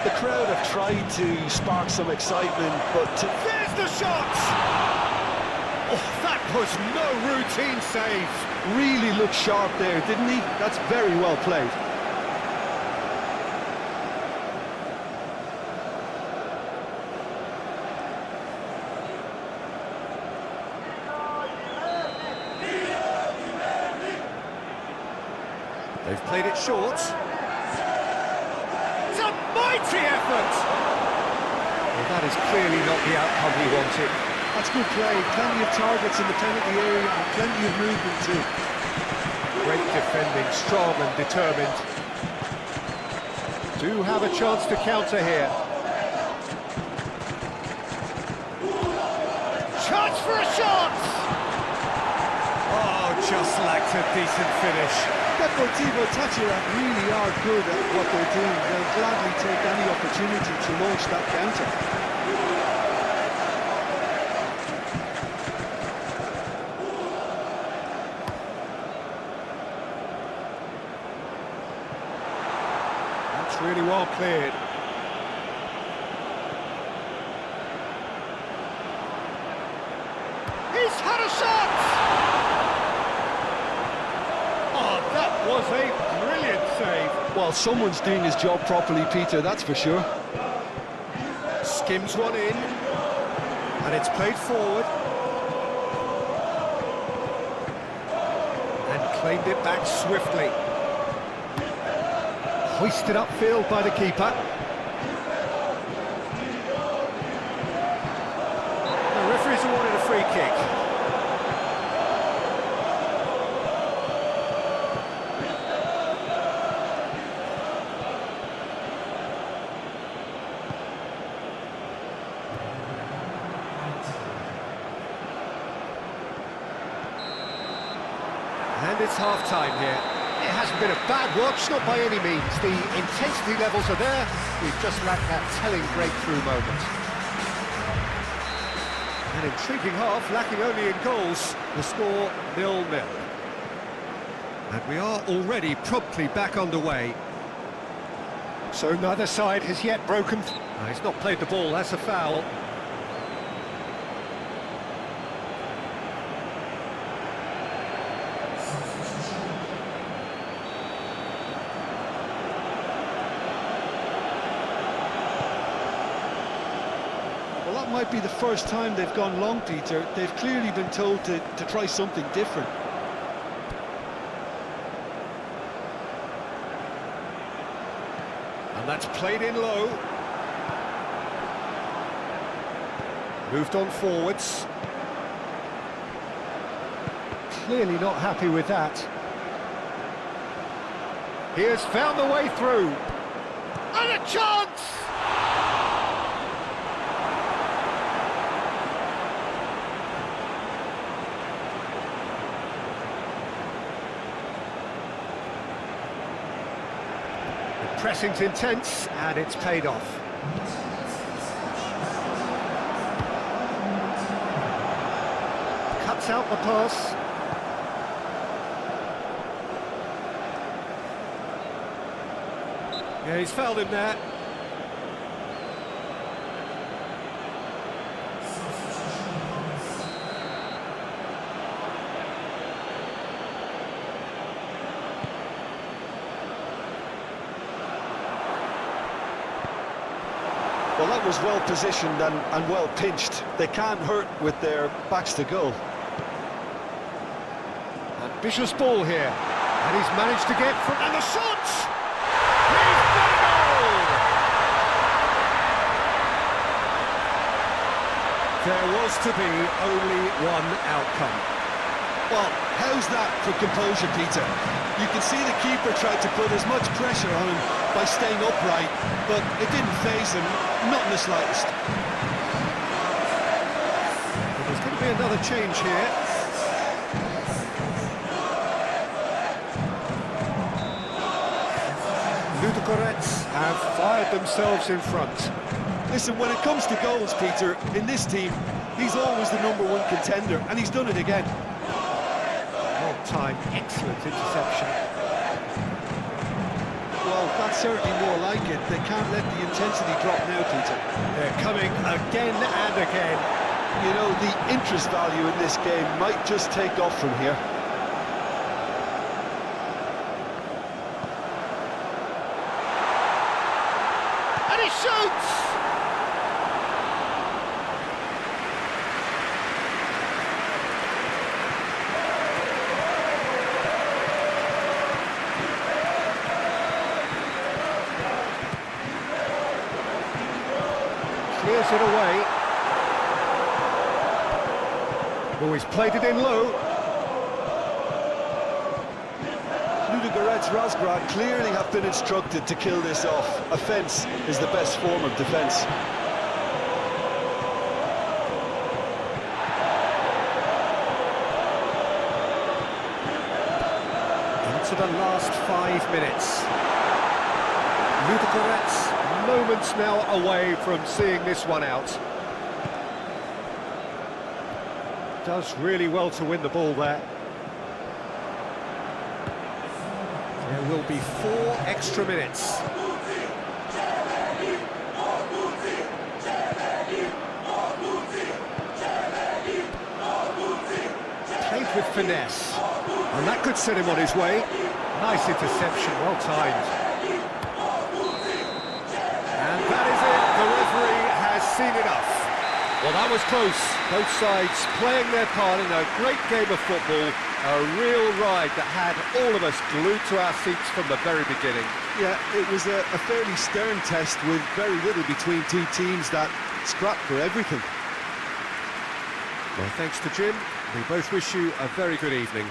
the crowd have tried to spark some excitement, but There's the shot! Oh, that was no routine save. really looked sharp there, didn't he? That's very well played. They've played it short. It's a mighty effort! Well, that is clearly not the outcome he wanted. That's good play. Plenty of targets in the penalty area and plenty of movement too. Great defending, strong and determined. Do have a chance to counter here. Chance for a shot! Oh, just lacked a decent finish. Deportivo Táchira really are good at what they're doing. They'll gladly take any opportunity to launch that counter. That's really well cleared. He's had a shot! Oh, that was a brilliant save. Well, someone's doing his job properly, Peter, that's for sure. Skims one in, and it's played forward. And claimed it back swiftly. Hoisted upfield by the keeper. The referee's awarded a free kick. And it's half-time here. It hasn't been a bad watch, not by any means. The intensity levels are there. We've just lacked that telling breakthrough moment. An intriguing half, lacking only in goals. The score 0-0. And we are already promptly back underway. So neither side has yet broken. He's not played the ball, that's a foul. Well, that might be the first time they've gone long, Peter. They've clearly been told to try something different. And that's played in low. Moved on forwards. Clearly not happy with that. He has found the way through. And a chance! The pressing's intense, and it's paid off. Cuts out the pass. Yeah, he's fouled him there. Well, that was well positioned and well pinched. They can't hurt with their backs to goal. Ambitious ball here, and he's managed to get from... And the shot! He's got a goal! There was to be only one outcome. Well, how's that for composure, Peter? You can see the keeper tried to put as much pressure on him by staying upright, but it didn't faze him, not in the slightest. But there's going to be another change here. Ludogorets have fired themselves in front. Listen, when it comes to goals, Peter, in this team, he's always the #1 contender, and he's done it again. Well timed, excellent interception. Well, that's certainly more like it. They can't let the intensity drop now, Peter. They're coming again and again. You know, the interest value in this game might just take off from here. And he shoots! Clears it away. Oh, he's played it in low. Ludogorets Razgrad clearly have been instructed to kill this off. Offence is the best form of defence. Into the last 5 minutes. Ludogorets moments now away from seeing this one out. Does really well to win the ball there. There will be 4 extra minutes. Played with finesse, and that could set him on his way. Nice interception, well timed. And that is it, the referee has seen enough. Well, that was close. Both sides playing their part in a great game of football. A real ride that had all of us glued to our seats from the very beginning. Yeah, it was a fairly stern test with very little between two teams that scrapped for everything. Well, thanks to Jim. We both wish you a very good evening.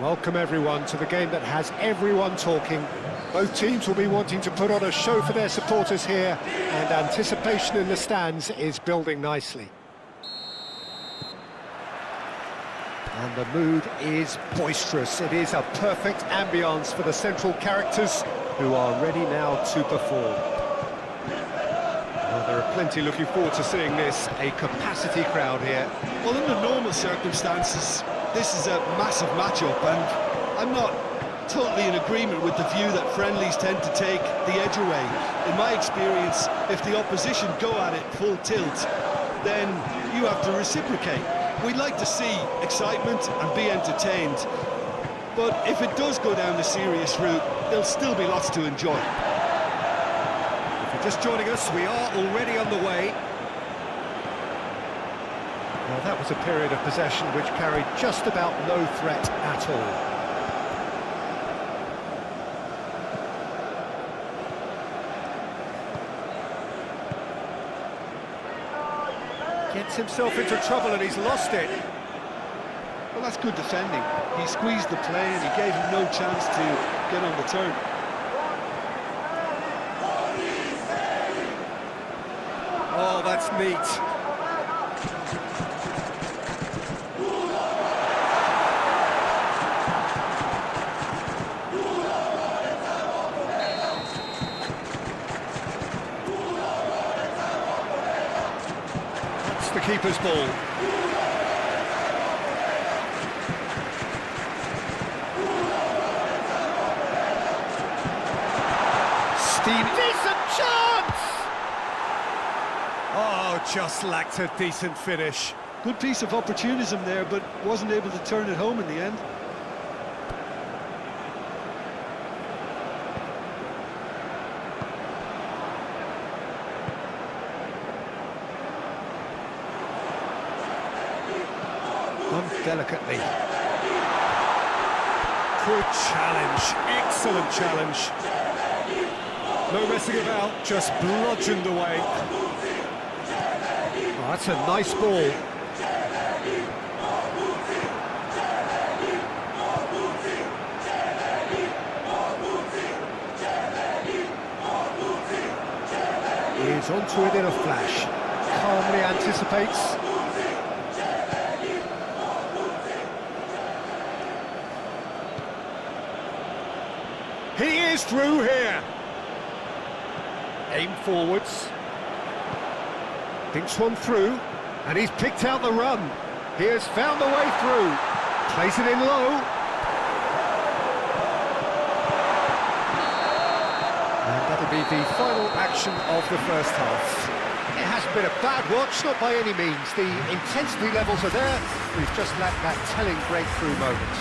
Welcome everyone to the game that has everyone talking. Both teams will be wanting to put on a show for their supporters here, and anticipation in the stands is building nicely. And the mood is boisterous. It is a perfect ambience for the central characters who are ready now to perform. Well, there are plenty looking forward to seeing this, a capacity crowd here. Well, under normal circumstances, this is a massive match-up, and I'm not totally in agreement with the view that friendlies tend to take the edge away. In my experience, if the opposition go at it full tilt, then you have to reciprocate. We'd like to see excitement and be entertained, but if it does go down the serious route, there'll still be lots to enjoy. If you're just joining us, we are already on the way. Well, that was a period of possession which carried just about no threat at all. Gets himself into trouble and he's lost it. Well, that's good defending. He squeezed the play and he gave him no chance to get on the turn. Oh, that's neat. The keeper's ball. Steam, decent chance! Oh, just lacked a decent finish. Good piece of opportunism there, but wasn't able to turn it home in the end. delicately. Good challenge, excellent challenge. No messing about, just bludgeoned away. Oh, that's a nice ball. He's onto it in a flash. Calmly anticipates. He is through here. Aim forwards. Thinks one through, and he's picked out the run. He has found a way through. Plays it in low. And that'll be the final action of the first half. It hasn't been a bad watch, not by any means. The intensity levels are there. We've just lacked that telling breakthrough moment.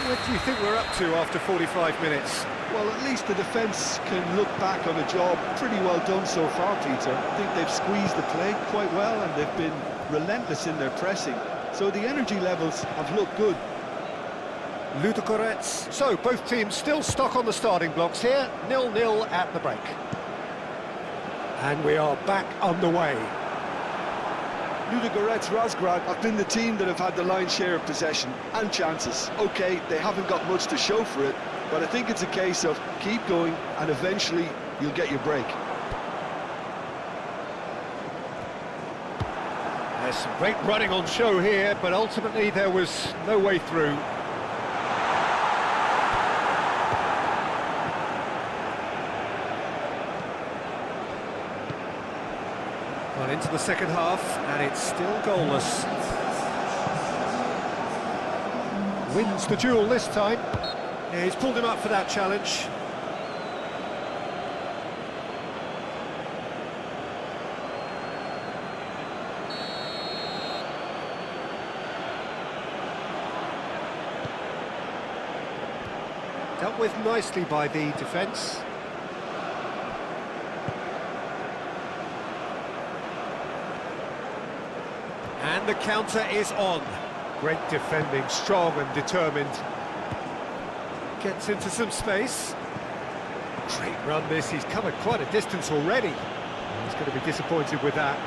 What do you think we're up to after 45 minutes? Well, at least the defence can look back on a job pretty well done so far, Peter. I think they've squeezed the play quite well and they've been relentless in their pressing. So the energy levels have looked good. Ludogorets. So, both teams still stuck on the starting blocks here. 0-0 at the break. And we are back underway. Ludogorets Razgrad have been the team that have had the lion's share of possession and chances. OK, they haven't got much to show for it, but I think it's a case of keep going and eventually you'll get your break. There's some great running on show here, but ultimately there was no way through. Well, into the second half, and it's still goalless. Wins the duel this time. Yeah, he's pulled him up for that challenge. Dealt with nicely by the defence. And the counter is on. Great defending, strong and determined. Gets into some space. Great run this, he's covered quite a distance already. He's going to be disappointed with that.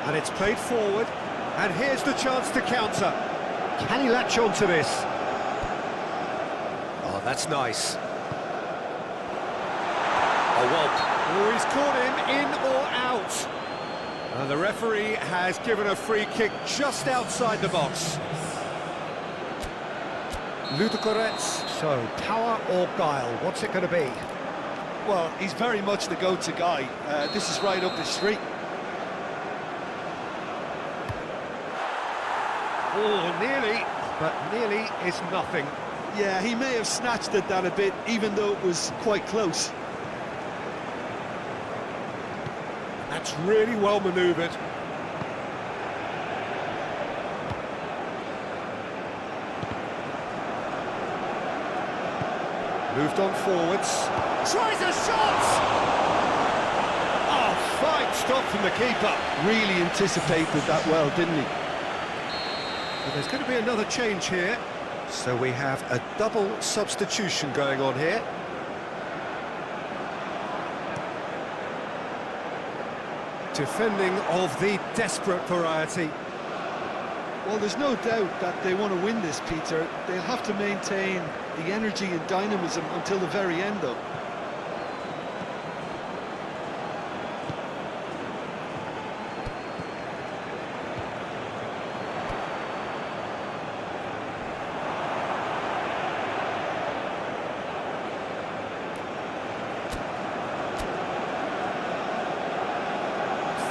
And it's played forward, and here's the chance to counter. Can he latch on to this? Oh, that's nice. A womp. Oh, he's caught him in or out. And the referee has given a free kick just outside the box. Ludogorets. So, power or guile, what's it going to be? Well, he's very much the go-to guy. This is right up his street. Oh, nearly, but nearly is nothing. Yeah, he may have snatched at that a bit, even though it was quite close. That's really well manoeuvred. Moved on forwards. Tries a shot! Oh, fine stop from the keeper. Really anticipated that well, didn't he? But there's going to be another change here. So we have a double substitution going on here. Defending of the desperate variety. Well, there's no doubt that they want to win this, Peter. They'll have to maintain the energy and dynamism until the very end, though.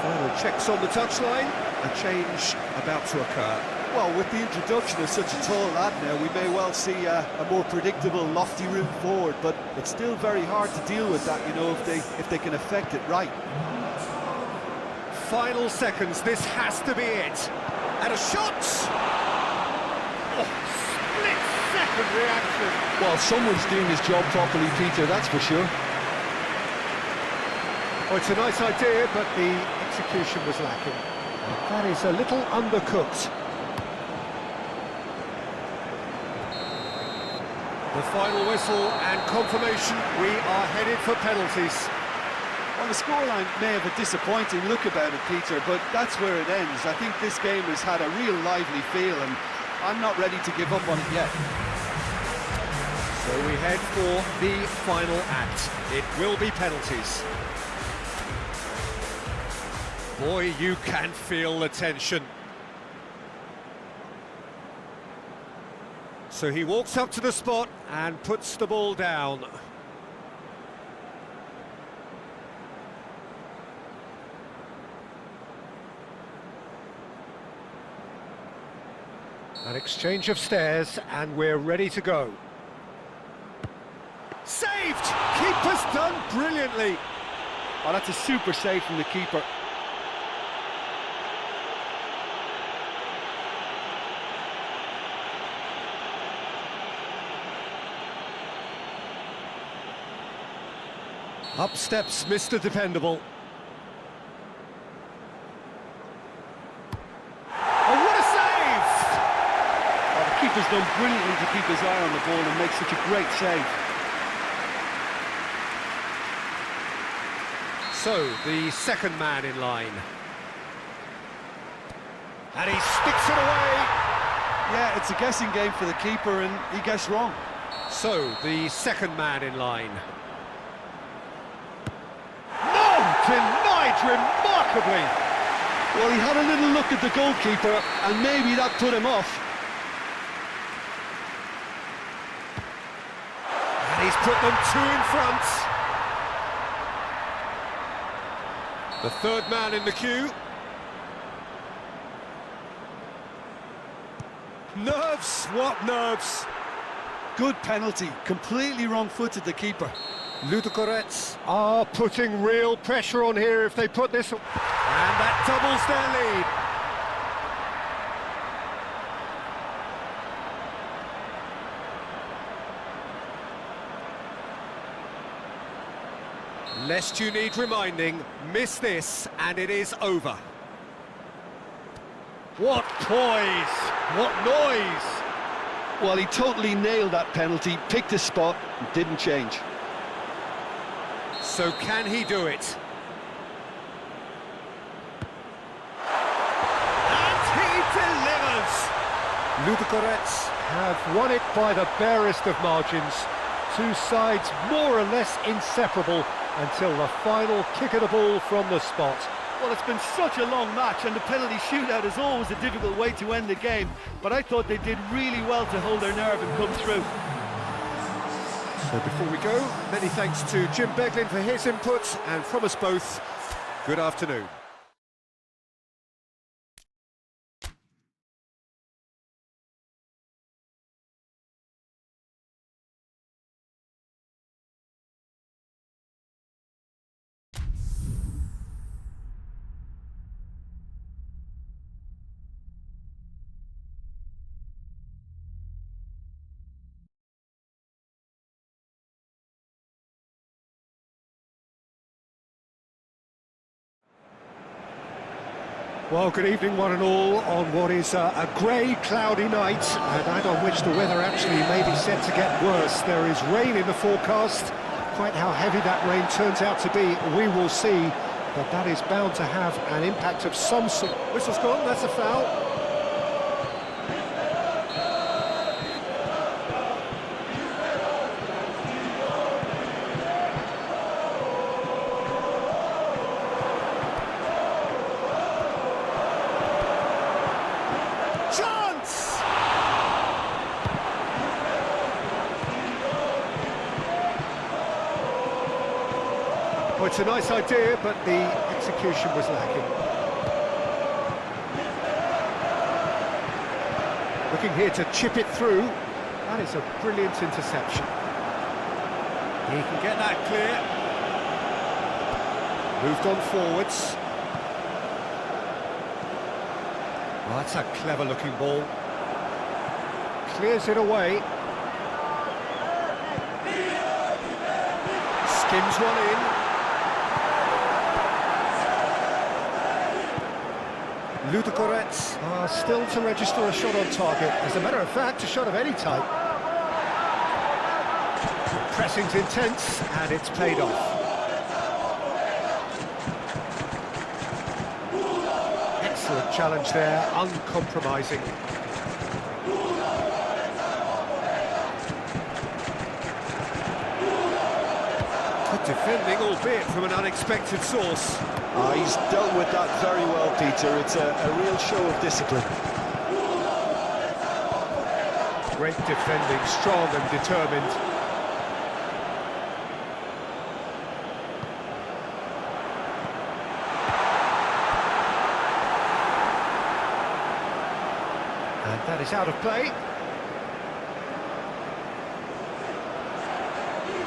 Final checks on the touchline. A change about to occur. Well, with the introduction of such a tall lad now, we may well see a more predictable, lofty route forward, but it's still very hard to deal with that, you know, if they can affect it right. Final seconds, this has to be it. And a shot! Oh, split-second reaction. Well, someone's doing his job properly, Peter, that's for sure. Oh, it's a nice idea, but the execution was lacking. That is a little undercooked. The final whistle and confirmation, we are headed for penalties. Well, the scoreline may have a disappointing look about it, Peter, but that's where it ends. I think this game has had a real lively feel, and I'm not ready to give up on it yet. So we head for the final act. It will be penalties. Boy, you can feel the tension. So he walks up to the spot and puts the ball down. An exchange of stares, and we're ready to go. Saved! Keeper's done brilliantly. Oh, that's a super save from the keeper. Up steps Mr. Dependable. Oh, what a save! Oh, the keeper's done brilliantly to keep his eye on the ball and make such a great save. So, the second man in line. And he sticks it away! Yeah, it's a guessing game for the keeper, and he guessed wrong. So, the second man in line. Denied remarkably. Well, he had a little look at the goalkeeper, and maybe that put him off. And he's put them two in front. The third man in the queue. Nerves, what nerves? Good penalty, completely wrong-footed the keeper. Ludogorets are putting real pressure on here if they put this... And that doubles their lead. Lest you need reminding, miss this and it is over. What poise! What noise! Well, he totally nailed that penalty, picked his spot, and didn't change. So can he do it? And he delivers! Ludogorets have won it by the barest of margins. Two sides more or less inseparable until the final kick of the ball from the spot. Well, it's been such a long match, and the penalty shootout is always a difficult way to end the game, but I thought they did really well to hold their nerve and come through. So before we go, many thanks to Jim Beglin for his input, and from us both, good afternoon. Well, good evening one and all on what is a grey, cloudy night, and on which the weather actually may be set to get worse. There is rain in the forecast. Quite how heavy that rain turns out to be, we will see, but that is bound to have an impact of some sort. Whistle's gone, that's a foul. Well, it's a nice idea, but the execution was lacking. Looking here to chip it through. That is a brilliant interception. He can get that clear. Moved on forwards. Well, that's a clever-looking ball. Clears it away. Skims one in. Ludogorets are still to register a shot on target. As a matter of fact, a shot of any type. Pressing's intense, and it's paid off. Excellent challenge there, uncompromising. Good defending, albeit from an unexpected source. He's dealt with that very well, Peter. It's a real show of discipline. Great defending, strong and determined. And that is out of play.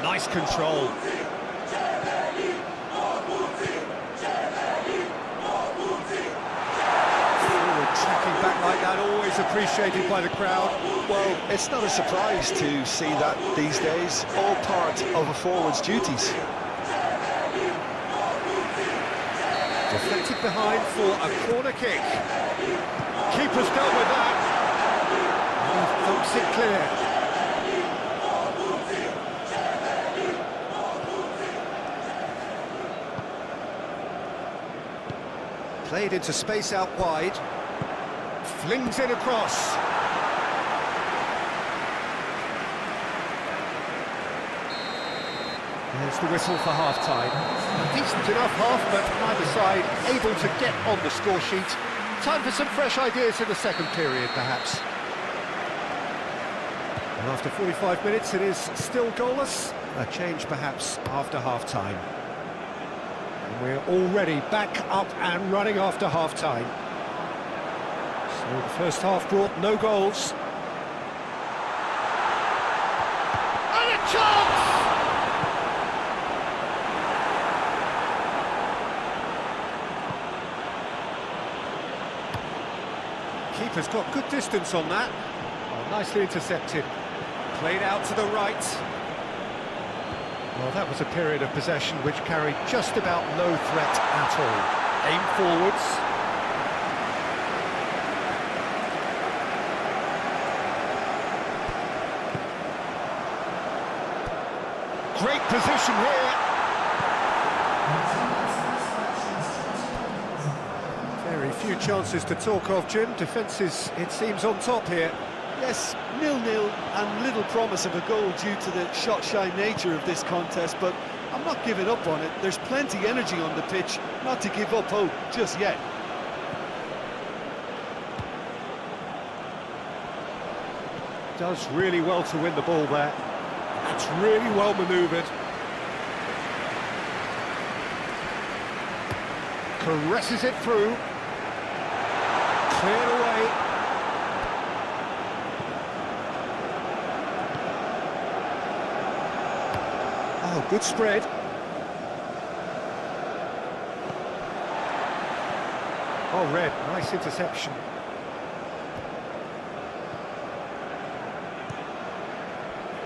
Nice control. Tracking back like that, always appreciated by the crowd. Well, it's not a surprise to see that these days, all part of a forward's duties. Deflected behind for a corner kick. Keeper's dealt with that. And he thumps it clear. Played into space out wide. Flings it across. There's the whistle for half-time. Decent enough half, but neither side able to get on the score sheet. Time for some fresh ideas in the second period, perhaps. And after 45 minutes, it is still goalless. A change, perhaps, after half-time. And we're already back up and running after half-time. So the first half brought no goals. And a chance! Keeper's got good distance on that. Oh, nicely intercepted. Played out to the right. Well, that was a period of possession which carried just about no threat at all. Aim forwards. Great position here. Very few chances to talk of, Jim. Defence is, it seems, on top here. Yes, 0-0 and little promise of a goal due to the shot-shy nature of this contest, but I'm not giving up on it. There's plenty energy on the pitch, not to give up hope just yet. Does really well to win the ball there. That's really well manoeuvred. Caresses it through. Cleared away. Oh, good spread. Oh, Red, nice interception.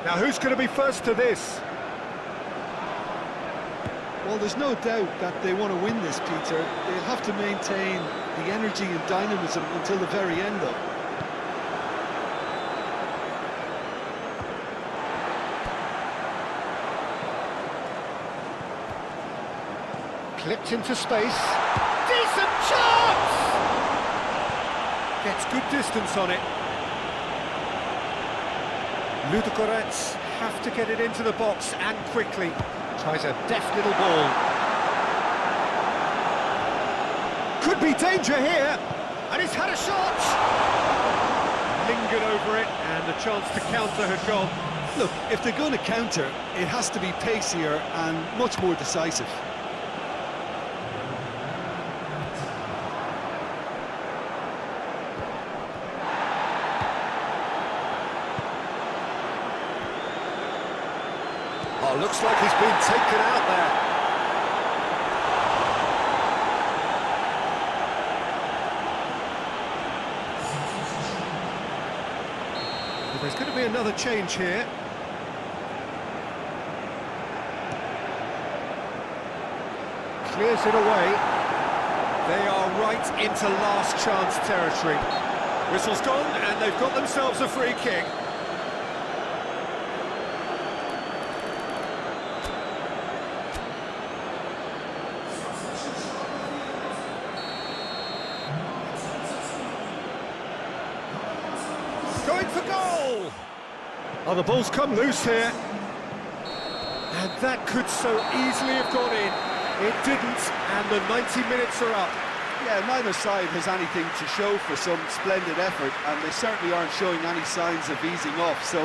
Now, who's going to be first to this? Well, there's no doubt that they want to win this, Peter. They'll have to maintain the energy and dynamism until the very end, though. Clipped into space. Decent chance! Gets good distance on it. Ludogorets have to get it into the box and quickly. Tries a deft little ball. Could be danger here. And he's had a shot! Lingered over it, and the chance to counter had gone. Look, if they're going to counter, it has to be pacier and much more decisive. Oh, looks like he's been taken out there. Well, there's going to be another change here. Clears it away. They are right into last chance territory. Whistle's gone, and they've got themselves a free kick. Going for goal! Oh, the ball's come loose here. And that could so easily have gone in. It didn't, and the 90 minutes are up. Yeah, neither side has anything to show for some splendid effort, and they certainly aren't showing any signs of easing off, so